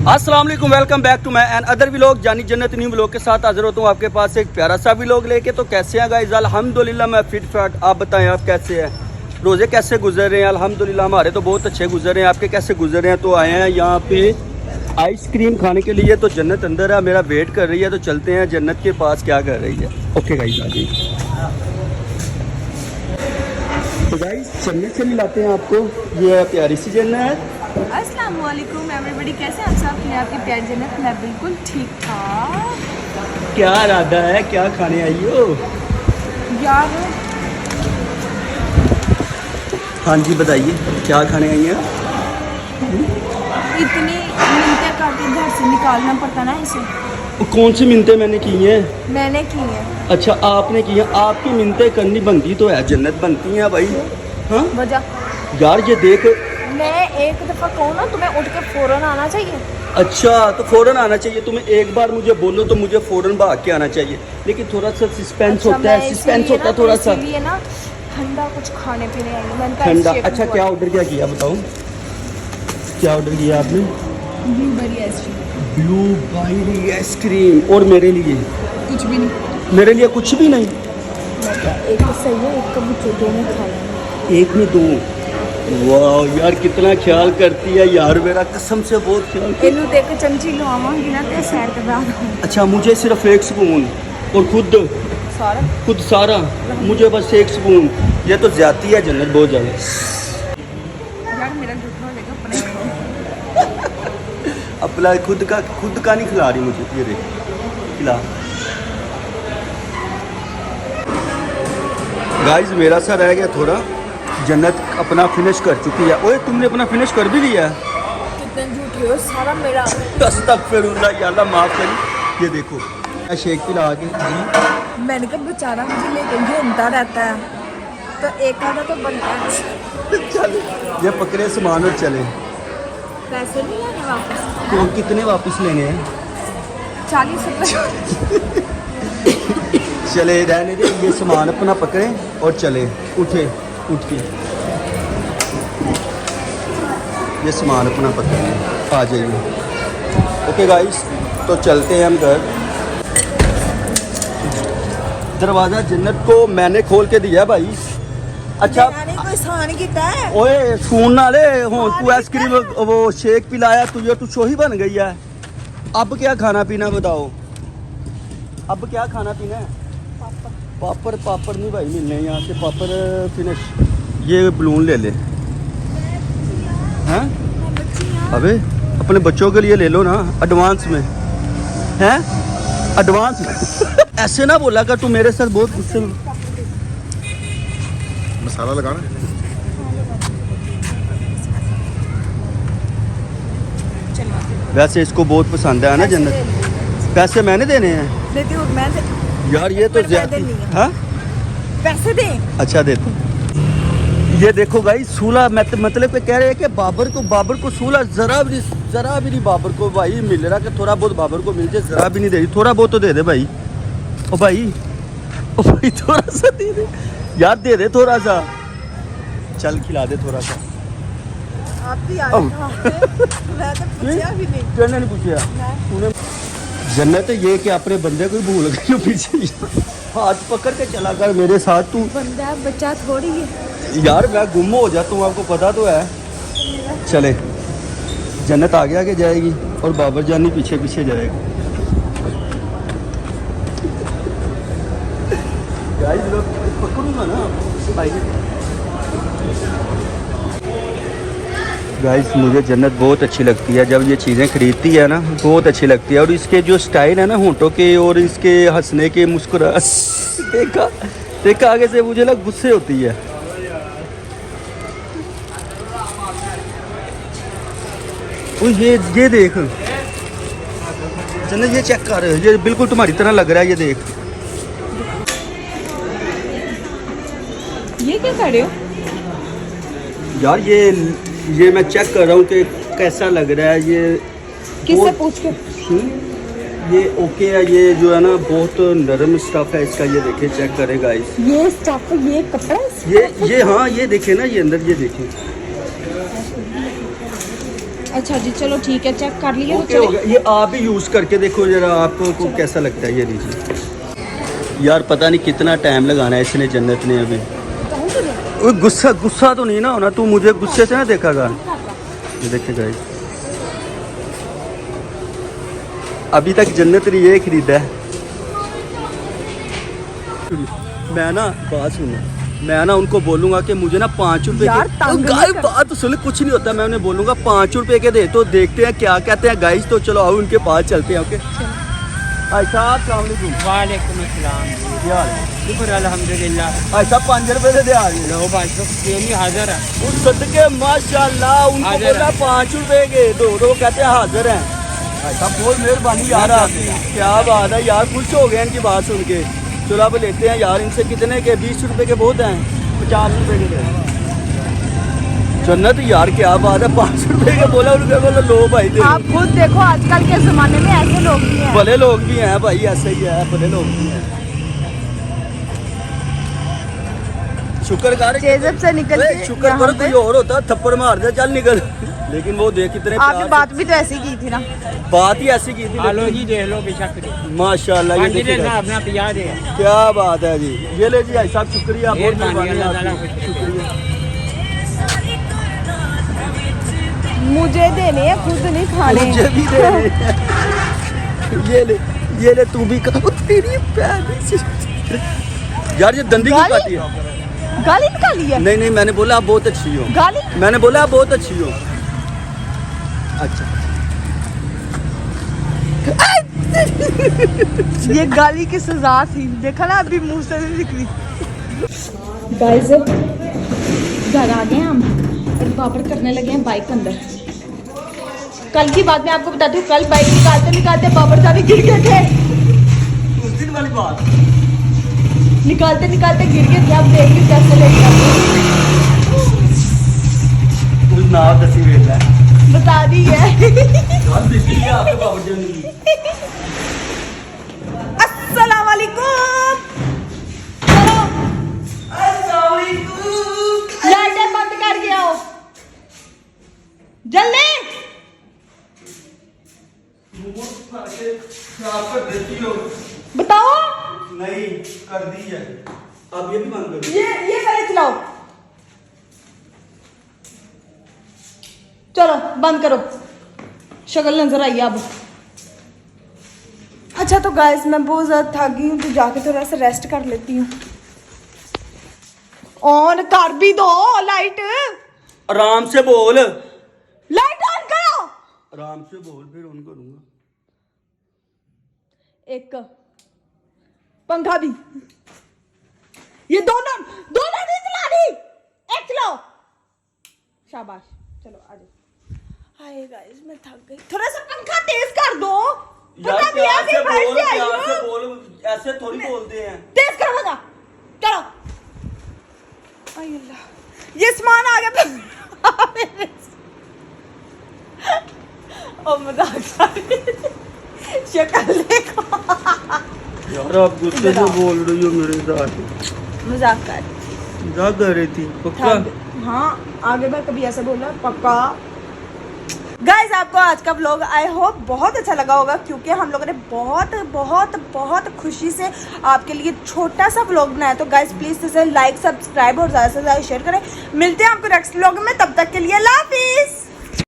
अस्सलाम वालेकुम, welcome back to my and other vlog जानी जन्नत न्यू व्लॉग के साथ हाजिर होता हूँ आपके पास एक प्यारा सा व्लॉग लेके। तो कैसे हैं गाइस? अल्हम्दुलिल्लाह मैं फिट फाट। आप बताएं आप कैसे हैं? रोज़े कैसे गुजर रहे हैं? अल्हम्दुलिल्लाह हमारे तो बहुत अच्छे गुजर रहे हैं। आपके कैसे गुजर रहे हैं? तो आए हैं यहाँ पे आइसक्रीम खाने के लिए। तो जन्नत अंदर है, मेरा वेट कर रही है। तो चलते हैं जन्नत के पास क्या कर रही है। ओके गाइस आ जाइए। तो गाइस जन्नत से मिलाते हैं आपको। ये प्यारी सी जन्नत। अस्सलाम वालेकुम एवरीबॉडी, कैसे हैं आप सब? मैं आपकी प्यारी जन्नत, मैं बिल्कुल ठीक ठाक। क्या इरादा है, क्या खाने आई हो? यार हाँ जी बताइए, क्या खाने आई हैं? इतनी मिनटें करके घर से निकालना पड़ता ना इसे। कौन सी मिन्नतें मैंने की हैं? मैंने की है। अच्छा आपने की हैं। आपकी मिन्नतें करनी बनती तो है, जन्नत बनती हैं भाई। हाँ वजह यार ये देख। मैं एक दफ़ा कहूँ ना, तुम्हें उठ के फ़ौरन आना चाहिए। अच्छा तो फ़ौरन आना चाहिए तुम्हें। एक बार मुझे बोलो तो मुझे फ़ौरन भाग के आना चाहिए। लेकिन थोड़ा सा सस्पेंस होता है, सस्पेंस होता है थोड़ा सा। इसलिए ना ठंडा कुछ खाने पीने आई हूँ। मैंने कहा ठंडा। शेक अच्छा हुआ। क्या ऑर्डर क्या किया बताओ? क्या ऑर्डर किया आपने? Blueberry ice cream. Blueberry ice cream. और मेरे लिए? कुछ भी नहीं। मेरे लिए कुछ भी नहीं? एक तो सही है, एक कभी दो में खा लेंगे। एक में दो? वाह यार कितना ख्याल करती है यार, मेरा कसम से बहुत ख्याल करती है। इनू देख के चमची लवाऊंगी ना ते सैर करवा दूँ। अच्छा मुझे सिर्फ एक स्पून और खुद सारा मुझे बस एक स्पून। ये तो ज्यादा है जन्नत, बहुत ज़्यादा। यार मेरा घुटना लेगा अपने खाओ। अपना खुद का नहीं खिला रही मुझे। ये देख खिला। गाइस मेरा सा रह गया थोड़ा। जन्नत अपना फिनिश कर चुकी है। ओए तुमने अपना फिनिश कर भी लिया? कितने झूठे हो, सारा मेरा। अस्तगफिरुल्लाह, या अल्लाह माफ़ करी। ये देखो मैं शेक पिला के जी। मैंने कहा बेचारा मुझे लेके घूमता रहता है, तो एक आधा तो बनता है। चल ये पकड़े सामान और चले। पैसे नहीं लेने वापस? तो कितने वापस लेने हैं? 40 रुपये। चले रहने दे, ये सामान अपना पकड़े और चले। उठे उठ के ये सामान अपना पकड़े आ जाइए। ओके गाइस तो चलते हैं हम घर। दरवाज़ा जन्नत को मैंने खोल के दिया भाई। अच्छा कोई सहन किया है? ओए सुन नाले हो, तू आइसक्रीम वो शेक पिलाया तुझे, तू शोही बन गई है। अब क्या खाना पीना बताओ? अब क्या खाना पीना है? पापड़ नहीं भाई मिलने यहाँ से। पापड़ फिनिश। ये बलून ले ले। हैं? अबे अपने बच्चों के लिए ले लो ना एडवांस में। हैं? एडवांस में। ऐसे ना बोला कर तू मेरे साथ बहुत गुस्से में। मसाला लगाना। वैसे इसको बहुत पसंद है ना जन्नत। पैसे मैंने देने हैं? देती हूँ मैं। यार ये तो ज्यादा। हाँ पैसे दे। अच्छा देते। ये देखो भाई सूला मतलब पे कह रहे हैं कि बाबर को सूला जरा भी नहीं बाबर को भाई मिल रहा। कि थोड़ा बहुत बाबर को मिल जाए, जरा भी नहीं दे रही। थोड़ा बहुत तो दे दे भाई। ओ भाई थोड़ा सा दे दे यार, दे दे थोड़ा सा। चल खिला दे थोड़ा सा। आप भी आ मैं तो पूछा भी नहीं। तूने नहीं पूछा? तूने जन्नत ये कि अपने बंदे को ही भूल गई हो पीछे। हाथ पकड़ के चला कर मेरे साथ तू। बंदा बच्चा थोड़ी है यार मैं गुम हो जाता हूँ, आपको पता तो है। चले जन्नत आगे आगे जाएगी और बाबर जानी पीछे पीछे जाएगी। पकड़ूंगा ना गाइस। मुझे जन्नत बहुत अच्छी लगती है जब ये चीज़ें खरीदती है ना, बहुत अच्छी लगती है। और इसके जो स्टाइल है ना होंठों के और इसके हंसने के मुस्कुरा देखा आगे से मुझे लग गुस्से होती है। ओ ये देख जन्नत, ये चेक कर, ये बिल्कुल तुम्हारी तरह लग रहा है। ये देख ये क्या कर रहे हो? यार ये मैं चेक कर रहा हूँ कि कैसा लग रहा है। ये किससे पूछ के? ये ओके है। ये जो है ना बहुत नरम स्टफ है इसका। ये देखे चेक करें गाइस। ये स्टफ, ये कपड़ा, ये हाँ ये देखे ना, ये अंदर ये देखें। अच्छा जी चलो ठीक है, चेक कर लिए तो ओके हो चले। गया। ये आप भी यूज़ करके देखो जरा, आपको कैसा लगता है। ये लीजिए यार, पता नहीं कितना टाइम लगाना है इसने जन्नत ने अभी। वो गुस्सा तो नहीं ना होना, तू मुझे गुस्से से ना देखेगा। ये देखेगा, अभी तक जन्नत ने ये खरीदा है। मैं ना बात सुनो, मैं ना उनको बोलूंगा कि मुझे ना 5 रुपए यार, तंग नहीं गाइस कर। बात सुन, कुछ नहीं होता। मैं उन्हें बोलूंगा 5 रुपए के दे, तो देखते हैं क्या कहते हैं गाइस। तो चलो आओ उनके पास चलते हैं। ओके भाई साहब, अस्सलाम वालेकुम। वालेकुम अस्सलाम। क्या हाल है? शुक्र अल्हम्दुलिल्लाह। भाई साहब 5 रुपए दे आ गए। लो भाई तो प्रेमी हाजिर है। उस सदके माशाल्लाह, उनको हाजिर बोला है। 5 रुपए के दो, तो वो कहते हैं हाजिर हैं। भाई साहब बहुत मेहरबानी यार आपकी, क्या बात है यार, खुश हो गए इनकी बात सुन के। चलो अब लेते हैं यार इनसे। कितने के? 20 रुपए के बहुत हैं, 50 रुपए के दे। जन्नत यार क्या बात है, 5 रुपए के बोला उनके, बोला लो भाई दे। आप खुद देखो आजकल के जमाने में ऐसे लोग भी हैं। भले लोग भी हैं भाई, ऐसे ही है, भले लोग भी हैं। शुक्र कर, जेजब से निकल के शुक्र यहाँ करो, पे- कोई और होता थप्पड़ मार दे चल निकल। लेकिन वो देख कितने आपने प्यार बात भी तो ऐसी की थी ना। से- बात ही ऐसी की थी। आलो लेकिन जी देख लो बेशक। माशाल्लाह, ये देखिएगा अपना पिया दे। क्या बात है जी। ये ले जी भाई साहब, शुक्रिया, बहुत मेहरबानी, मेहरबानी अल्लाह ताला आपकी, खुश रखे। शुक्रिया। मुझे देने हैं, खुद नहीं खाने। मुझे भी दे दे। ये ले तू भी खा। तेरी प्यारी सी यार, ये दंदी क्यों गाली? काटी है? गाली निकाली है। नहीं नहीं, मैंने बोला आप बहुत अच्छी हो। गाली मैंने बोला आप बहुत अच्छी हो। अच्छा ये गाली की सजा थी, देखा ना अभी मुंह से नहीं निकली। गाइस घर आ गए हम और पापड़ करने लगे हैं बाइक अंदर। कल की बात मैं आपको बताती हूँ, कल बाइक निकालते निकालते पापड़ सारे गिर गए थे। उस दिन वाली बात। निकालते निकालते गिर गए थे। अब देखिए कैसे लेके आते उस नाव दसी वेला है। बता दी है। यार दिखती है आपके बाबू जी ने। अस्सलाम वालेकुम। लाइटें बंद कर के आओ जल्दी। खराब कर देती हो। बताओ नहीं कर दी है, अब ये भी बंद करो। ये पहले चलाओ। चलो बंद करो, शक्ल नजर आई अब। अच्छा तो गाइस मैं बहुत ज़्यादा थक गई हूँ, तो जाके थोड़ा सा रेस्ट कर लेती हूँ। ऑन कर भी दो लाइट। आराम से बोल। लाइट ऑन करो। आराम से बोल, फिर ऑन करूंगा। एक पंखा भी, ये दोनों दोनों नहीं चलानी, एक चलाओ। शाबाश, चलो आ जाओ। हाय गाइस मैं थक गई, थोड़ा सा पंखा तेज कर दो। यार पता भी प्यार है से कि बाहर बोल, से आई प्यार से हूँ। बोल, ऐसे थोड़ी बोलते हैं। तेज करो पंखा, चलो। आई अल्लाह, ये सामान आ गया। ओ मजाक कर रही थी। शक्ल देखो। यार आप गुस्से से बोल रही हो मेरे साथ। मजाक कर। क्या कर रही थी? पक्का? हाँ आगे बार कभी ऐसा बोलना पक्का। गाइज आपको आज का व्लॉग आई होप बहुत अच्छा लगा होगा, क्योंकि हम लोगों ने बहुत बहुत बहुत खुशी से आपके लिए छोटा सा व्लॉग बनाया। तो गाइज प्लीज इसे लाइक सब्सक्राइब और ज़्यादा से ज़्यादा शेयर करें। मिलते हैं आपको नेक्स्ट व्लॉग में, तब तक के लिए अल्लाह हाफिज़।